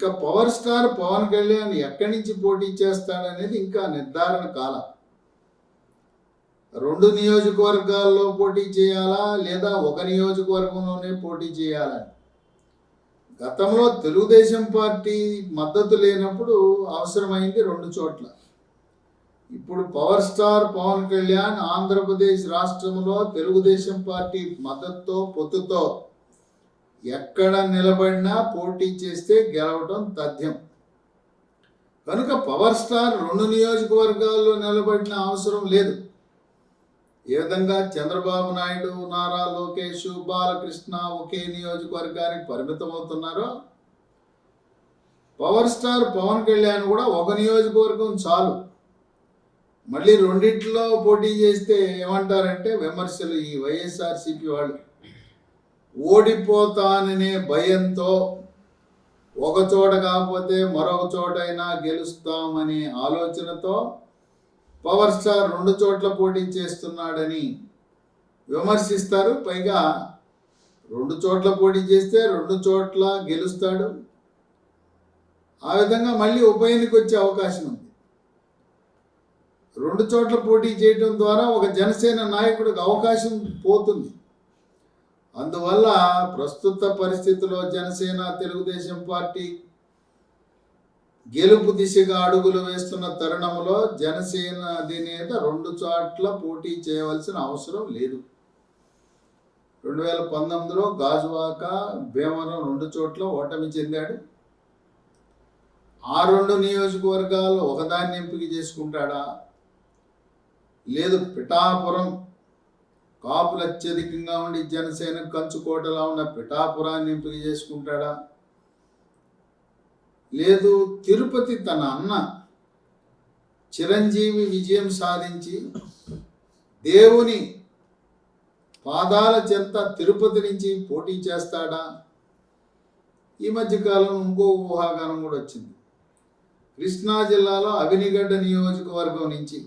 ఇక power star Pawan Kalyan ఎక్కడి నుంచి పోటీ చేస్తాడనేది ఇంకా నిర్ధారణ కాల. 2 నియోజకవర్గాల్లో పోటీ చేయాలా లేదా ఒక నియోజకవర్గంలోనే పోటీ చేయాలని గతంలో తెలుగుదేశం పార్టీ మద్దతు లేనప్పుడు అవసరమైంది 2 చోట్ల. ఇప్పుడు పవర్ స్టార్ పవన్ కళ్యాణ్ ఆంధ్రప్రదేశ్ రాష్ట్రంలో తెలుగుదేశం పార్టీ మద్దతుతో పొత్తుతో ఎక్కడ నిలబడినా పోటీ చేస్తే గెలవడం తథ్యం. కనుక పవర్ స్టార్ 2 నియోజకవర్గాల్లో నిలబడిన అవసరం లేదు. ఏ విధంగా చంద్రబాబు నాయుడు, నారా లోకేష్, బాలకృష్ణ ఒకే నియోజకవర్గానికి పరిమితం అవుతున్నారో పవర్ స్టార్ పవన్ కళ్యాణ్ కూడా ఒక నియోజకవర్గం చాలు. మళ్ళీ రెండిట్లో పోటీ చేస్తే ఏమంటారంటే విమర్శలు ఈ వైఎస్ఆర్సీపీ వాళ్ళు ఓడిపోతాననే భయంతో ఒక చోట కాకపోతే మరొక చోటైనా గెలుస్తామనే ఆలోచనతో పవర్ స్టార్ 2 చోట్ల పోటీ చేస్తున్నాడని విమర్శిస్తారు. పైగా 2 చోట్ల పోటీ చేస్తే 2 చోట్ల గెలుస్తాడు. ఆ విధంగా మళ్ళీ ఉప ఎన్నిక వచ్చే అవకాశం ఉంది. 2 చోట్ల పోటీ చేయడం ద్వారా ఒక జనసేన నాయకుడికి అవకాశం పోతుంది. అందువల్ల ప్రస్తుత పరిస్థితుల్లో జనసేన తెలుగుదేశం పార్టీ గెలుపు దిశగా అడుగులు వేస్తున్న తరుణంలో జనసేన అధినేత 2 చోట్ల పోటీ చేయవలసిన అవసరం లేదు. 2019లో గాజువాక, భీమవరం 2 చోట్ల ఓటమి చెందాడు. ఆ 2 నియోజకవర్గాల్లో ఒకదాన్ని ఎంపిక చేసుకుంటాడా, లేదు పిఠాపురం కాపులు అత్యధికంగా ఉండి జనసేన కంచుకోటలా ఉన్న పిఠాపురాన్ని ఎంపిక చేసుకుంటాడా, లేదు తిరుపతి తన అన్న చిరంజీవి విజయం సాధించి దేవుని పాదాల చెంత తిరుపతి నుంచి పోటీ చేస్తాడా. ఈ మధ్యకాలం ఇంకో ఊహాగానం కూడా వచ్చింది. కృష్ణా జిల్లాలో అవినిగడ్డ నియోజకవర్గం నుంచి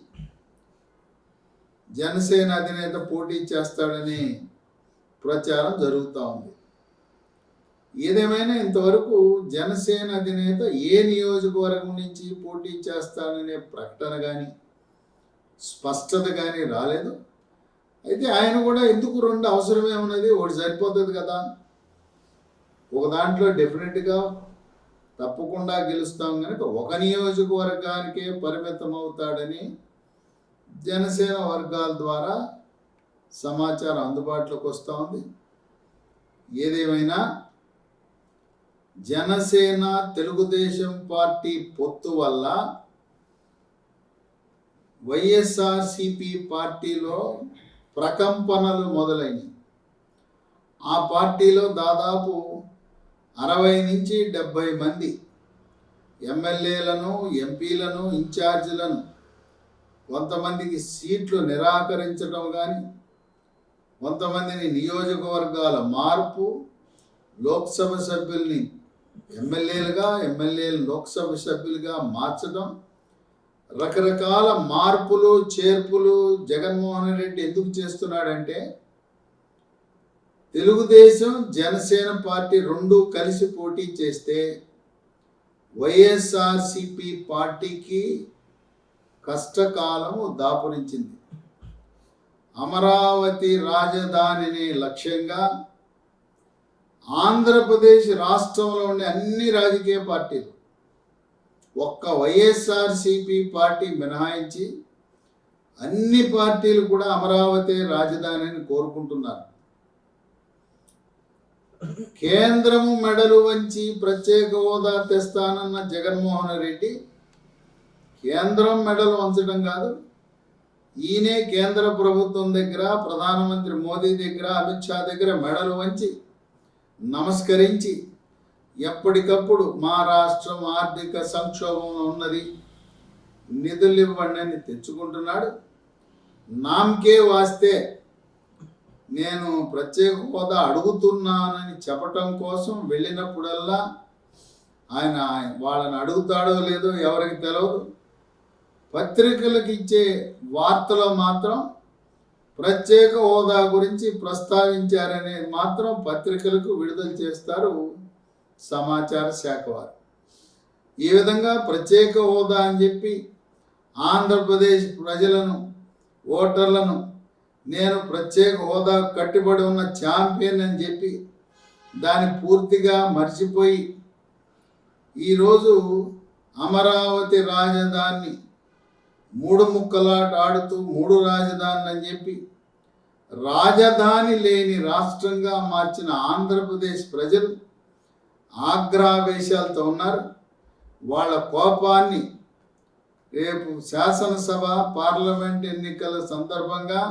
జనసేన అధినేత పోటీ చేస్తాడని ప్రచారం జరుగుతూ ఉంది. ఏదేమైనా ఇంతవరకు జనసేన అధినేత ఏ నియోజకవర్గం నుంచి పోటీ చేస్తాడనే ప్రకటన కానీ స్పష్టత కానీ రాలేదు. అయితే ఆయన కూడా ఎందుకు 2 అవసరమే ఉన్నది, ఒకటి సరిపోతుంది కదా, ఒక దాంట్లో డెఫినెట్గా తప్పకుండా గెలుస్తాం కనుక ఒక నియోజకవర్గానికే పరిమితం అవుతాడని జనసేన వర్గాల ద్వారా సమాచారం అందుబాటులోకి వస్తూ ఉంది. ఏదేమైనా జనసేన తెలుగుదేశం పార్టీ పొత్తు వల్ల వైఎస్ఆర్సీపీ పార్టీలో ప్రకంపనలు మొదలైనవి. ఆ పార్టీలో దాదాపు 60 నుంచి 70 మంది ఎమ్మెల్యేలను, ఎంపీలను, ఇన్ఛార్జీలను కొంతమందికి సీట్లు నిరాకరించడం కానీ, కొంతమందిని నియోజకవర్గాల మార్పు, లోక్సభ సభ్యుల్ని ఎమ్మెల్యేలుగా, ఎమ్మెల్యేలు లోక్సభ సభ్యులుగా మార్చడం, రకరకాల మార్పులు చేర్పులు జగన్మోహన్ రెడ్డి ఎందుకు చేస్తున్నాడంటే తెలుగుదేశం జనసేన పార్టీ 2 కలిసి పోటీ చేస్తే వైఎస్ఆర్సీపీ పార్టీకి కష్టకాలము దాపురించింది. అమరావతి రాజధానిని లక్ష్యంగా ఆంధ్రప్రదేశ్ రాష్ట్రంలో ఉండే అన్ని రాజకీయ పార్టీలు ఒక్క వైఎస్ఆర్సీపీ పార్టీ మినహాయించి అన్ని పార్టీలు కూడా అమరావతి రాజధానిని కోరుకుంటున్నారు. కేంద్రము మెడలు వంచి ప్రత్యేక హోదా తెస్తానన్న జగన్మోహన్ రెడ్డి కేంద్రం మెడలు వంచడం కాదు, ఈయనే కేంద్ర ప్రభుత్వం దగ్గర, ప్రధానమంత్రి మోదీ దగ్గర, అమిత్ షా దగ్గర మెడలు వంచి నమస్కరించి ఎప్పటికప్పుడు మా రాష్ట్రం ఆర్థిక సంక్షోభంలో ఉన్నది, నిధులు ఇవ్వండి అని తెచ్చుకుంటున్నాడు. నామకే వాస్తే నేను ప్రత్యేక హోదా అడుగుతున్నానని చెప్పటం కోసం వెళ్ళినప్పుడల్లా ఆయన వాళ్ళని అడుగుతాడో లేదో ఎవరికి తెలియదు. పత్రికలకు ఇచ్చే వార్తలో మాత్రం ప్రత్యేక హోదా గురించి ప్రస్తావించారనేది మాత్రం పత్రికలకు విడుదల చేస్తారు సమాచార శాఖ వారు. ఈ విధంగా ప్రత్యేక హోదా అని చెప్పి ఆంధ్రప్రదేశ్ ప్రజలను, ఓటర్లను నేను ప్రత్యేక హోదా కట్టుబడి ఉన్న ఛాంపియన్ అని చెప్పి దాన్ని పూర్తిగా మర్చిపోయి ఈరోజు అమరావతి రాజధాని మూడు ముక్కలాట ఆడుతూ మూడు రాజధానులు అని చెప్పి రాజధాని లేని రాష్ట్రంగా మార్చిన ఆంధ్రప్రదేశ్ ప్రజలు ఆగ్రహావేశాలతో ఉన్నారు. వాళ్ళ కోపాన్ని రేపు శాసనసభ, పార్లమెంట్ ఎన్నికల సందర్భంగా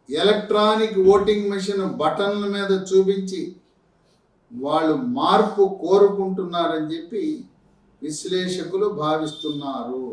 ఎలక్ట్రానిక్ ఓటింగ్ మెషిన్ బటన్ల మీద చూపించి వాళ్ళు మార్పు కోరుకుంటున్నారని చెప్పి విశ్లేషకులు భావిస్తున్నారు.